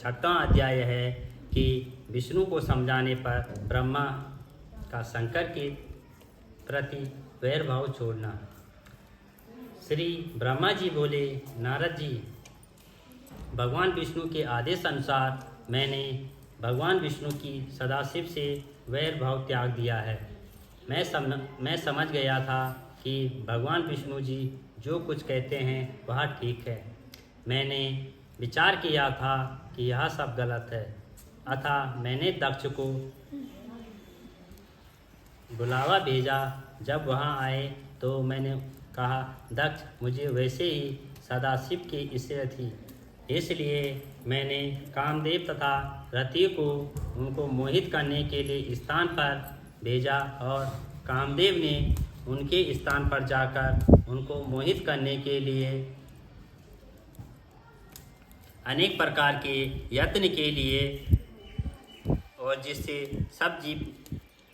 6वां अध्याय है कि विष्णु को समझाने पर ब्रह्मा का शंकर के प्रति वैरभाव छोड़ना। श्री ब्रह्मा जी बोले, नारद जी, भगवान विष्णु के आदेश अनुसार मैंने भगवान विष्णु की सदाशिव से वैर भाव त्याग दिया है। मैं समझ गया था कि भगवान विष्णु जी जो कुछ कहते हैं वह ठीक है। मैंने विचार किया था कि यह सब गलत है, अतः मैंने दक्ष को बुलावा भेजा। जब वहाँ आए तो मैंने कहा, दक्ष, मुझे वैसे ही सदाशिव की इच्छा थी, इसलिए मैंने कामदेव तथा रति को उनको मोहित करने के लिए स्थान पर भेजा और कामदेव ने उनके स्थान पर जाकर उनको मोहित करने के लिए अनेक प्रकार के यत्न के लिए, और जिससे सब जीव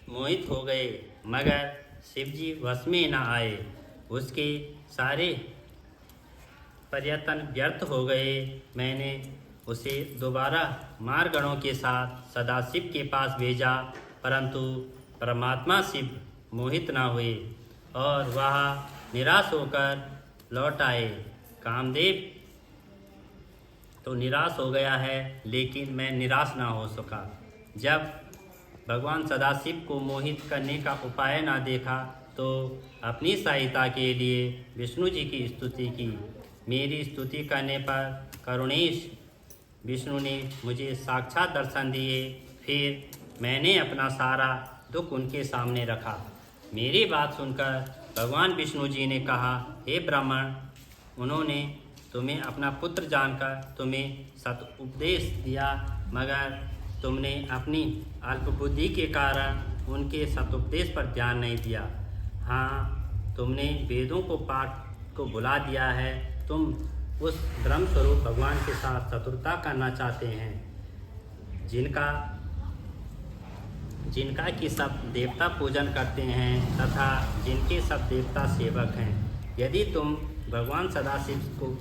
मोहित हो गए, मगर शिवजी वश में न आए। उसके सारे प्रयत्न व्यर्थ हो गए। मैंने उसे दोबारा मारगणों के साथ सदाशिव के पास भेजा, परंतु परमात्मा शिव मोहित न हुए और वह निराश होकर लौट आए। कामदेव तो निराश हो गया है, लेकिन मैं निराश ना हो सका। जब भगवान सदाशिव को मोहित करने का उपाय ना देखा तो अपनी सहायता के लिए विष्णु जी की स्तुति की। मेरी स्तुति करने पर करुणेश विष्णु ने मुझे साक्षात दर्शन दिए। फिर मैंने अपना सारा दुख उनके सामने रखा। मेरी बात सुनकर भगवान विष्णु जी ने कहा, हे ब्राह्मण, उन्होंने तुम्हें अपना पुत्र जानकर तुम्हें सत उपदेश दिया, मगर तुमने अपनी अल्पबुद्धि के कारण उनके सतुपदेश पर ध्यान नहीं दिया। हाँ, तुमने वेदों को पाठ को भुला दिया है। तुम उस ब्रह्म स्वरूप भगवान के साथ शत्रुता करना चाहते हैं, जिनका कि सब देवता पूजन करते हैं तथा जिनके सब देवता सेवक हैं। यदि तुम भगवान सदाशिव को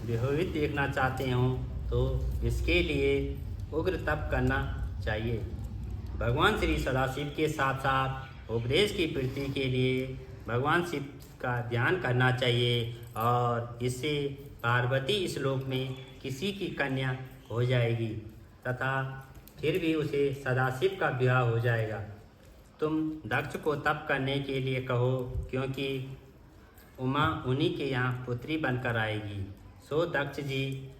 विभवित देखना चाहते हो तो इसके लिए उग्र तप करना चाहिए। भगवान श्री सदाशिव के साथ साथ उपदेश की प्रीति के लिए भगवान शिव का ध्यान करना चाहिए, और इससे पार्वती इस लोक में किसी की कन्या हो जाएगी तथा फिर भी उसे सदाशिव का विवाह हो जाएगा। तुम दक्ष को तप करने के लिए कहो, क्योंकि उमा उन्हीं के यहाँ पुत्री बनकर आएगी। सो दक्ष जी,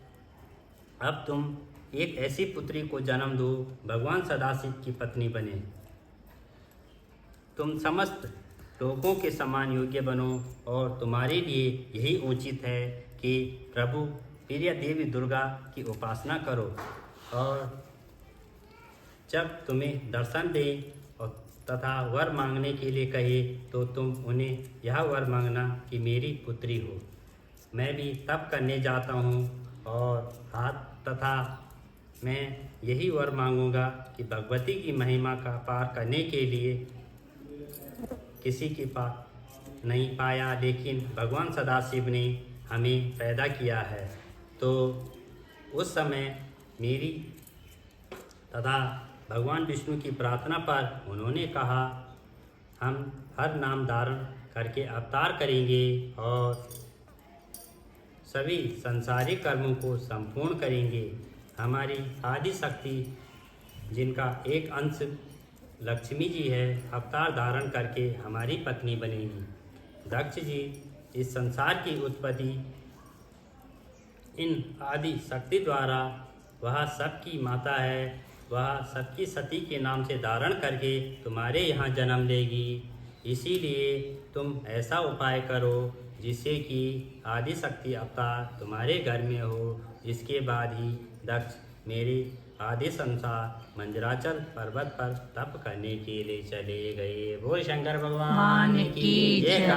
अब तुम एक ऐसी पुत्री को जन्म दो, भगवान सदाशिव की पत्नी बने। तुम समस्त लोगों के समान योग्य बनो, और तुम्हारे लिए यही उचित है कि प्रभु प्रिय देवी दुर्गा की उपासना करो, और जब तुम्हें दर्शन दे और तथा वर मांगने के लिए कहे तो तुम उन्हें यह वर मांगना कि मेरी पुत्री हो। मैं भी तप करने जाता हूँ और तथा मैं यही वर मांगूंगा कि भगवती की महिमा का पार करने के लिए किसी के पास नहीं पाया, लेकिन भगवान सदाशिव ने हमें पैदा किया है। तो उस समय मेरी तथा भगवान विष्णु की प्रार्थना पर उन्होंने कहा, हम हर नाम धारण करके अवतार करेंगे और सभी संसारिक कर्मों को संपूर्ण करेंगे। हमारी आदि शक्ति, जिनका एक अंश लक्ष्मी जी है, अवतार धारण करके हमारी पत्नी बनेगी। दक्ष जी, इस संसार की उत्पत्ति इन आदि शक्ति द्वारा वह सबकी माता है, वह सबकी सती के नाम से धारण करके तुम्हारे यहाँ जन्म लेगी। इसीलिए तुम ऐसा उपाय करो जिससे कि आदि शक्ति अवतार तुम्हारे घर में हो। इसके बाद ही दक्ष मेरे आदेश अनुसार मंजराचल पर्वत पर तप करने के लिए चले गए। बोल शंकर भगवान की जय।